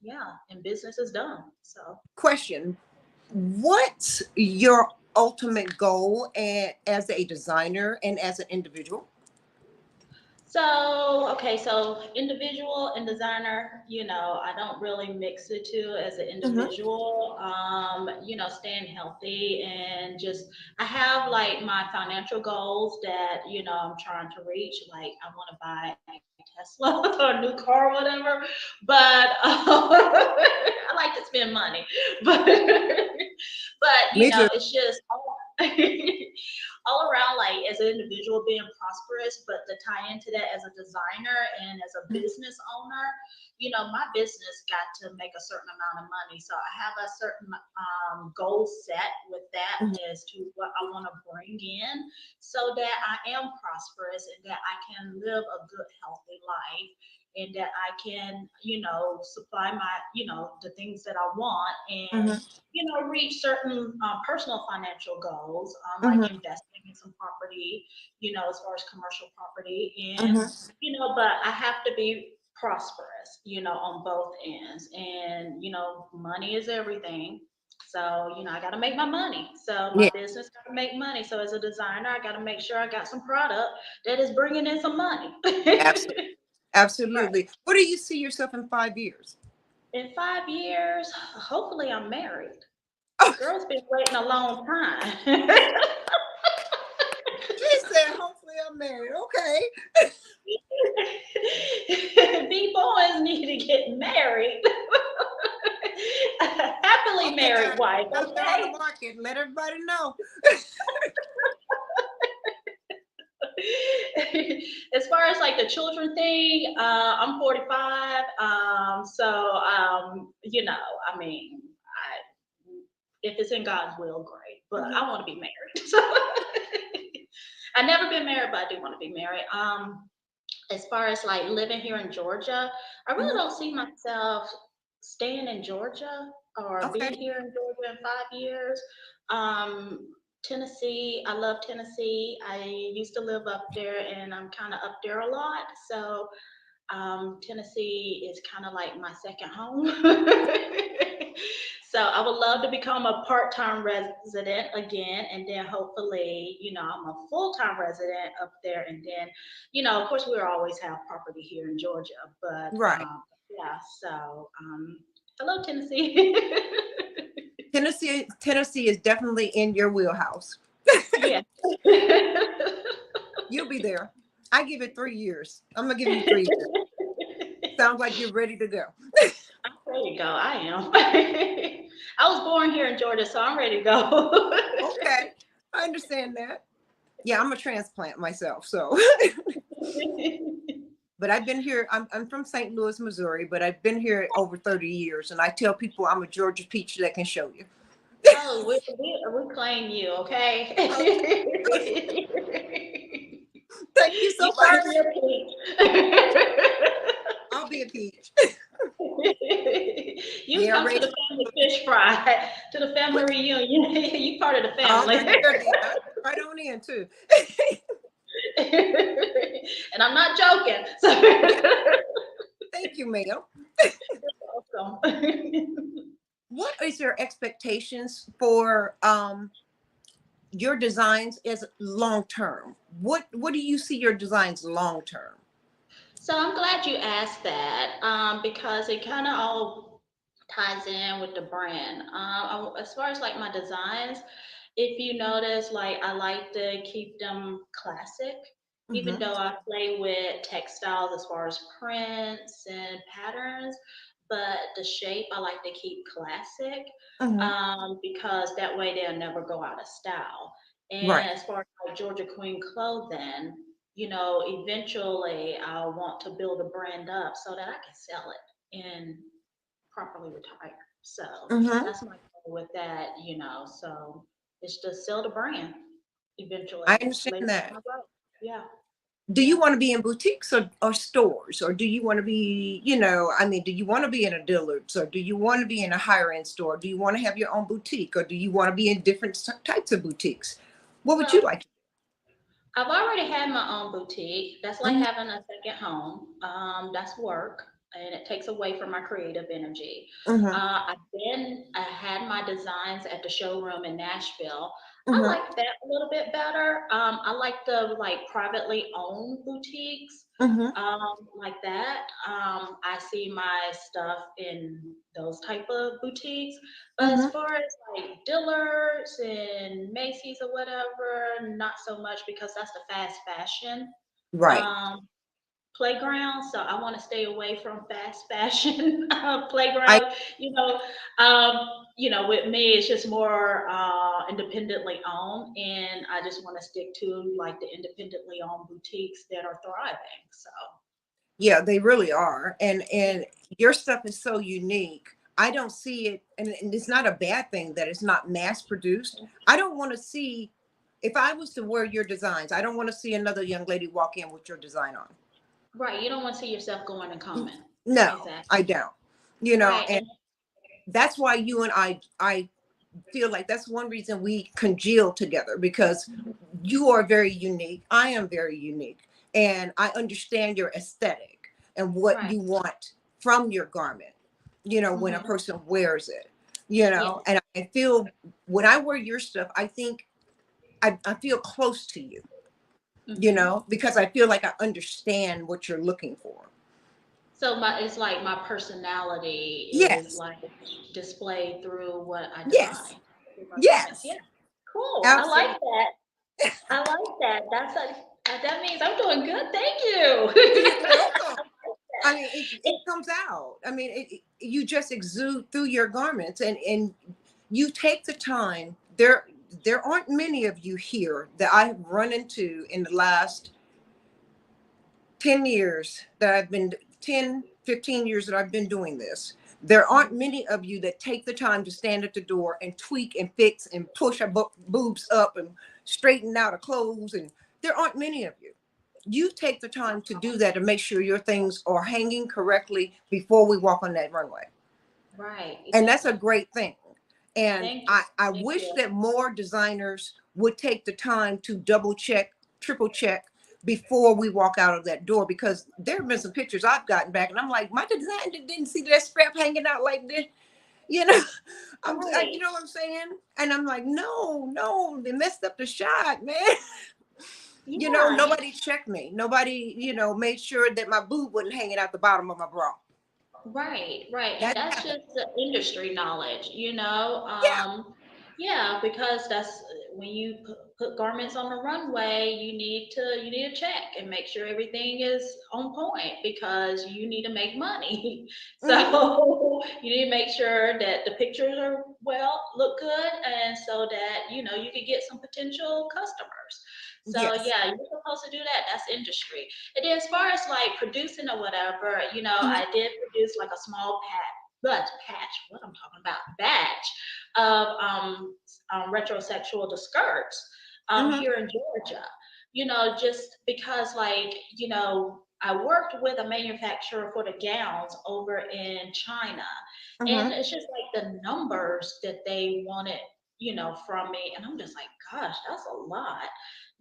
yeah, and business is done. So. Question: what's your ultimate goal as a designer and as an individual? So, okay, so individual and designer, I don't really mix the two as an Mhm. individual. Staying healthy and just, I have like my financial goals that, I'm trying to reach. Like, I want to buy a Tesla or a new car or whatever. But I like to spend money. But, Me too. it's just all around, like as an individual being prosperous, but to tie into that as a designer and as a business owner, my business got to make a certain amount of money. So I have a certain goal set with that Mhm. as to what I want to bring in so that I am prosperous and that I can live a good, healthy life and that I can, supply my, the things that I want and Mhm. reach certain personal financial goals, like Mhm. investing in some property, as far as commercial property. And, Mhm. but I have to be prosperous, on both ends. And, money is everything. So, I got to make my money. So, my Yeah, business got to make money. So, as a designer, I got to make sure I got some product that is bringing in some money. absolutely. Right. Absolutely. Where do you see yourself in 5 years? In 5 years, hopefully I'm married. Oh, Girl's been waiting a long time. she said, hopefully I'm married. Okay. B boys need to get married. Happily Okay, married wife, got to throw on the okay? market. Let everybody know. As far as like the children thing, I'm 45. I mean, if it's in God's will, great. But Mhm. I want to be married. So I've never been married, but I do want to be married. As far as like living here in Georgia, I really Mhm. don't see myself staying in Georgia or Okay. being here in Georgia in 5 years. Um, Tennessee. I love Tennessee. I used to live up there, and I'm kind of up there a lot. So Tennessee is kind of like my second home. So I would love to become a part-time resident again, and then hopefully, I'm a full-time resident up there, and then, of course, we'll always have property here in Georgia, but Right. yeah. So hello, Tennessee. Tennessee is definitely in your wheelhouse. Yeah. You'll be there. I give it 3 years. I'm gonna give you 3 years. Sounds like you're ready to go. There you go. I am. I was born here in Georgia, so I'm ready to go. Okay, I understand that. Yeah, I'm a transplant myself, so. But I've been here. I'm from St. Louis, Missouri, but I've been here over 30 years, and I tell people I'm a Georgia peach that can show you. Oh, we claim you, okay? Thank you so You much. part of your peach. I'll be a peach. You Yeah, come to the family fish fry, to the family reunion. You part of the oh, family. right on in too. And I'm not joking. So Thank you, ma'am. welcome. What is your expectations for your designs as long term? What do you see your designs long term? So I'm glad you asked that, because it kind of all ties in with the brand. As far as like my designs, if you notice, like I like to keep them classic, even Mm-hmm. though I play with textiles as far as prints and patterns, but the shape I like to keep classic, Mm-hmm. because that way they'll never go out of style. Right. And as far as like Georgia Queen clothing, eventually I'll want to build a brand up so that I can sell it and properly retire. So Mm-hmm. that's my goal with that, So it's just sell the brand I eventually understand later that. down the road. Yeah, Do you yeah. want to be in boutiques or stores, or do you want to be, I mean, do you want to be in a Dillard's, or do you want to be in a higher end store? Do you want to have your own boutique, or do you want to be in different types of boutiques? What would you Well, like? I've already had my own boutique. That's like Mm-hmm. having a second home. That's work, and it takes away from my creative energy. Mm-hmm. I had my designs at the showroom in Nashville. I Mm-hmm. like that a little bit better. I like the like privately owned boutiques, Mm-hmm. like that. I see my stuff in those type of boutiques. But as Mm-hmm. far as like Dillard's and Macy's or whatever, not so much because that's the fast fashion Right. um, playground. So I want to stay away from fast fashion I playground. With me, it's just more independently owned, and I just want to stick to like the independently owned boutiques that are thriving. So Yeah, they really are. And yeah. your stuff is so unique. I don't see it, and it's not a bad thing that it's not mass produced. I don't want to see, if I was to wear your designs, I don't want to see another young lady walk in with your design on. Right, you don't want to see yourself going and coming. No, Exactly. I don't. Right, And that's why you and I feel like that's one reason we congeal together, because you are very unique. I am very unique. And I understand your aesthetic and what right. you want from your garment, when a Hmm. person wears it, Yes. and I feel when I wear your stuff, I think I feel close to you, Hmm. because I feel like I understand what you're looking for. So it's like my personality is Yes, like displayed through what I yes, design through my garments. yes, Yeah, cool. I like absolutely. that. I like that. That means I'm doing good. Thank You're you. welcome. I mean, it comes out. I mean, you just exude through your garments, and you take the time. There aren't many of you here that I have run into in the last 10 years that I've been 10, 15 years that I've been doing this. There aren't many of you that take the time to stand at the door and tweak and fix and push our boobs up and straighten out our clothes. And there aren't many of you. You take the time to do that and make sure your things are hanging correctly before we walk on that runway. Right, And that's a exactly. great thing. And Thank you. I Thank wish you. that more designers would take the time to double check, triple check before we walk out of that door, because there have been some pictures I've gotten back and I'm like, my designer didn't see that strap hanging out like this, you know. You Right. know what I'm saying? And I'm like, no, they messed up the shot, man. You know, Yeah, nobody checked me. Nobody, made sure that my boob wasn't hanging out the bottom of my bra. right, right. And That that's happened. just the industry knowledge, you know? Yeah. Yeah, because that's when you put garments on the runway, you need to check and make sure everything is on point because you need to make money. Hmm. So you need to make sure that the pictures are look good, and so that you can get some potential customers. So Yes. yeah, you're supposed to do that. That's industry. And then as far as like producing or whatever, Hmm. I did produce like a small what I'm talking about, batch of retrosexual to skirts Hmm. here in Georgia. Just because I worked with a manufacturer for the gowns over in China, and Hmm. it's just like the numbers that they wanted, from me, and I'm just like, gosh, that's a lot.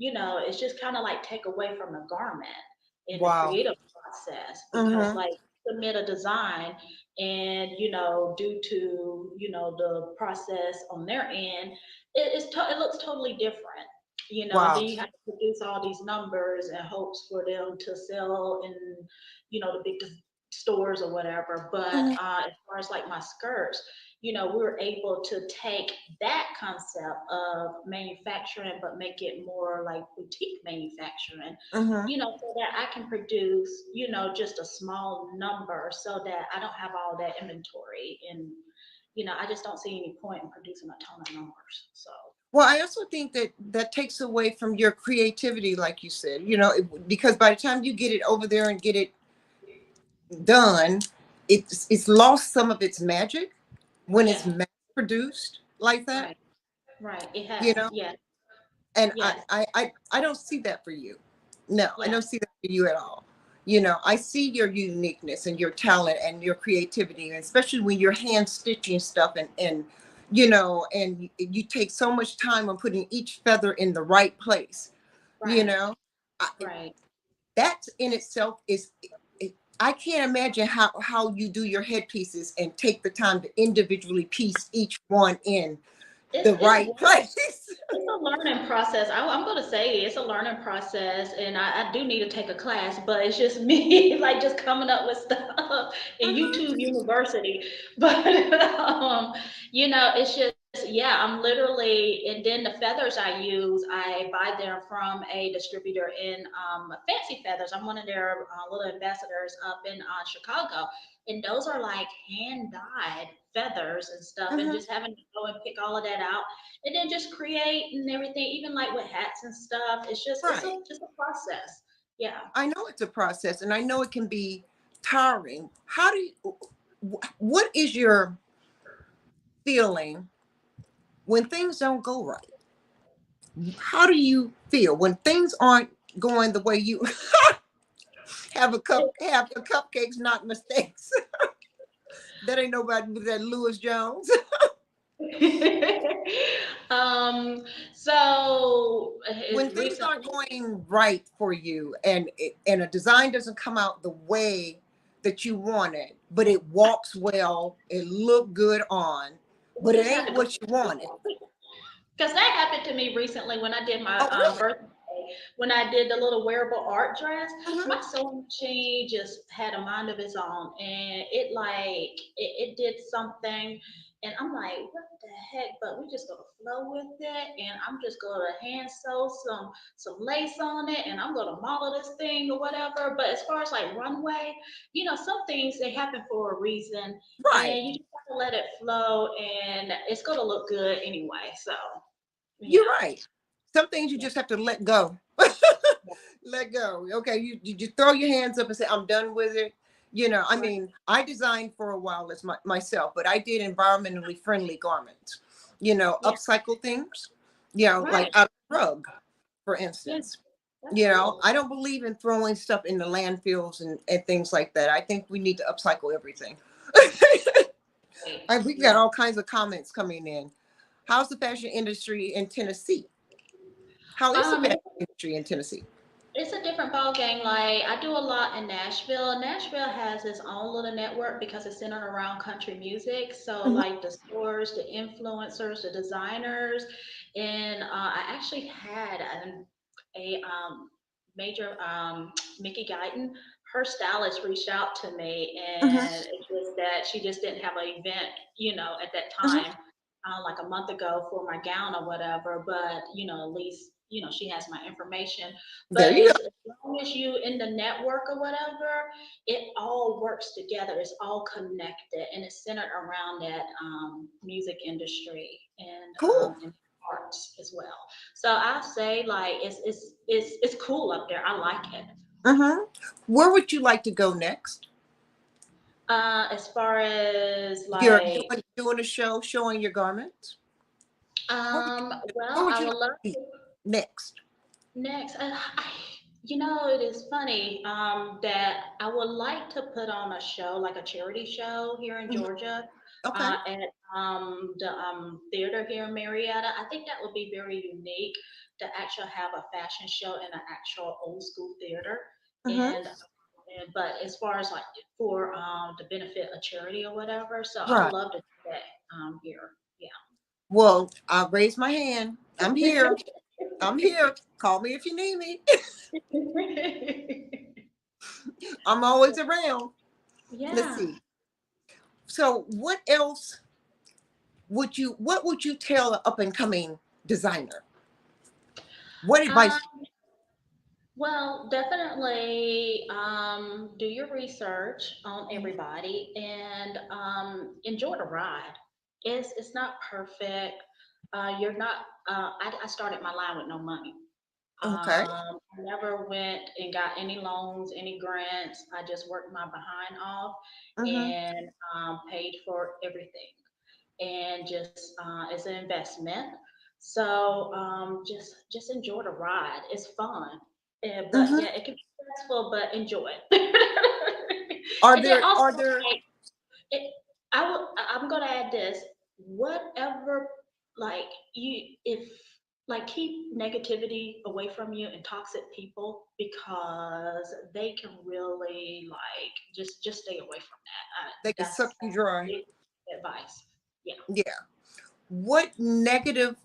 It's just kind of like take away from the garment in the Wow. creative process because Hmm. like submit a design and due to the process on their end it looks totally different. Wow. Then you have to produce all these numbers and hopes for them to sell in the big stores or whatever. But Hmm. as far as like my skirts, we were able to take that concept of manufacturing but make it more like boutique manufacturing, Hmm. so that I can produce, just a small number so that I don't have all that inventory. And, I just don't see any point in producing a ton of numbers. So, Well, I also think that that takes away from your creativity, like you said, because by the time you get it over there and get it done, it's lost some of its magic when it's yeah, mass produced like that, right, right. It you has. know. Yes, And yes, I don't see that for you. No, I yeah, don't see that for you at all. I see your uniqueness and your talent and your creativity, and especially when you're hand stitching stuff, and you take so much time on putting each feather in the right place. You right, know, I, right. that in itself is. I can't imagine how you do your headpieces and take the time to individually piece each one in the It's right place. It's a learning process. I'm going to say it's a learning process, and I do need to take a class, but it's just me, like just coming up with stuff in Mhm. YouTube University. But, it's just, yeah, I'm literally, and then the feathers I use, I buy them from a distributor in Fancy Feathers. I'm one of their little ambassadors up in Chicago. And those are like hand dyed feathers and stuff, and Mhm. just having to go and pick all of that out and then just create and everything, even like with hats and stuff. It's just Right. it's a process. Yeah. I know it's a process and I know it can be tiring. How do you, what is your feeling when things don't go right? How do you feel when things aren't going the way you have the cupcakes, not mistakes? That ain't nobody but that Lewis Jones. um. So When it's things aren't recently. going right for you and a design doesn't come out the way that you want it, but it walks well, it look good on, We but it just have ain't to go what you wanted. because that happened to me recently when I did my Oh, really? birthday. When I did the little wearable art dress, Hmm. my sewing machine just had a mind of its own, and it did something, and I'm like, what the heck? But we just gonna flow with it, and I'm just gonna hand sew some lace on it, and I'm gonna model this thing or whatever. But as far as like runway, some things they happen for a reason, Right. and you just have to let it flow, and it's gonna look good anyway. So. You're Yeah, right. Some things you yeah, just have to let go. Let go. Okay, you just throw your hands up and say, I'm done with it. I right, mean, I designed for a while as myself, but I did environmentally friendly garments, yeah, upcycle things, like right, out of rug, for yeah, instance. that's cool. I don't believe in throwing stuff in the landfills and things like that. I think we need to upcycle everything. Right, We got yeah. all kinds of comments coming in. How's the fashion industry in Tennessee? How is the It's fashion industry in Tennessee? it's a different ball game. Like I do a lot in Nashville. Nashville has its own little network because it's centered around country music. So Mhm, like the stores, the influencers, the designers, and I actually had a major Mickey Guyton. Her stylist reached out to me, mhm, and it's just that she just didn't have an event, at that mhm. time, like a month ago for my gown or whatever. But at least she has my information. There But you go. as long as you in the network or whatever, it all works together. It's all connected, and it's centered around that music industry Cool. and arts as well. So I say like it's cool up there. I like it. Mhm. Where would you like to go next? As far as You're like doing a show showing your garments. Where would where well, would I you would like love to be to next? next. It is funny that I would like to put on a show, like a charity show here in Mhm. Georgia, Okay. at the theater here in Marietta. I think that would be very unique to actually have a fashion show in an actual old school theater. Mhm. But as far as like for to benefit a charity or whatever, so I would Right. love to do that here. Well, I'll raise my hand. I'm here. I'm here. Call me if you need me. Yeah. I'm always around. Let's Yeah. see. So, what would you tell an up and coming designer? What Um, advice? well, definitely do your research on Mhm. everybody and enjoy the ride. It's not perfect. You're not. I started my line with no money. Okay. I never went and got any loans, any grants. I just worked my behind off Mhm. and paid for everything. And just it's an investment. So just enjoy the ride. It's fun. But Mhm. yeah, it can be stressful, but enjoy it. Are And then there also are there like it, I'm gonna add this. Whatever like you if like keep negativity away from you and toxic people because they can really like just stay away from that. they can suck you That's dry? big advice. Yeah. Yeah. What negative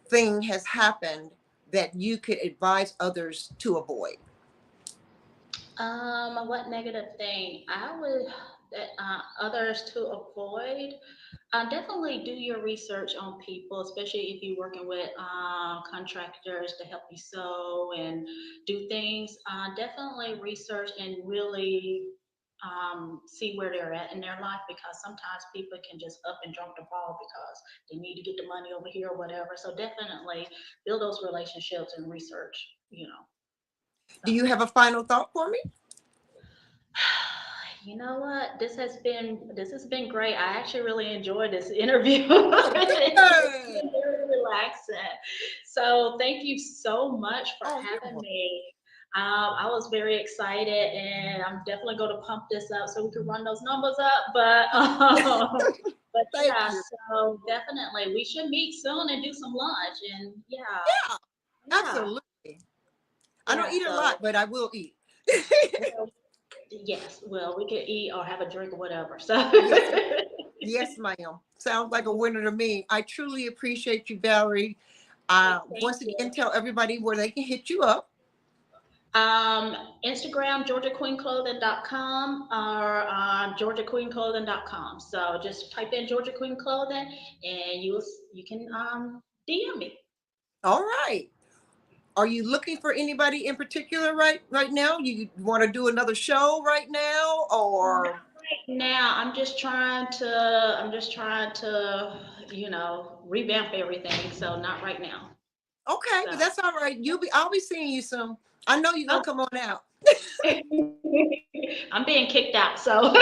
thing has happened that you could advise others to avoid? What negative thing I would that others to avoid? Definitely do your research on people, especially if you're working with contractors to help you sew and do things. Definitely research and really see where they're at in their life because sometimes people can just up and jump the ball because they need to get the money over here or whatever. So definitely build those relationships and research. So. Do you have a final thought for me? You know what? This has been great. I actually really enjoyed this interview. It's Good. been very relaxing. So thank you so much for Oh, you're having welcome. me. I was very excited, and I'm definitely going to pump this up so we can run those numbers up. But but Thank yeah, you. so definitely we should meet soon and do some lunch. And yeah, Yeah, yeah, absolutely. I don't yeah. eat a lot, So but I will eat. well, yes, well, we can eat or have a drink or whatever. So. Yes, yes, ma'am. Sounds like a winner to me. I truly appreciate you, Valerie. Thank Once you. again, tell everybody where they can hit you up. Um, Instagram, GeorgiaQueenClothing.com or GeorgiaQueenClothing.com. So just type in Georgia Queen Clothing and you can DM me. All right. Are you looking for anybody in particular right now? You want to do another show right now, Not or right now. I'm just trying to revamp everything. So not right now. okay? But So that's all right. I'll be seeing you soon. I know you're gonna oh, come on out. I'm being kicked out. So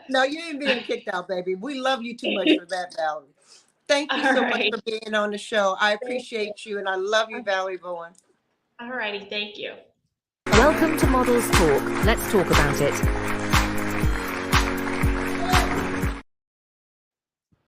No, you ain't being kicked out, baby. We love you too much for that, Valerie. Thank you all so much right. for being on the show. I Thank you. appreciate you, and I love you, Valerie Bowen. All righty. Thank you. Welcome to Models Talk. Let's talk about it.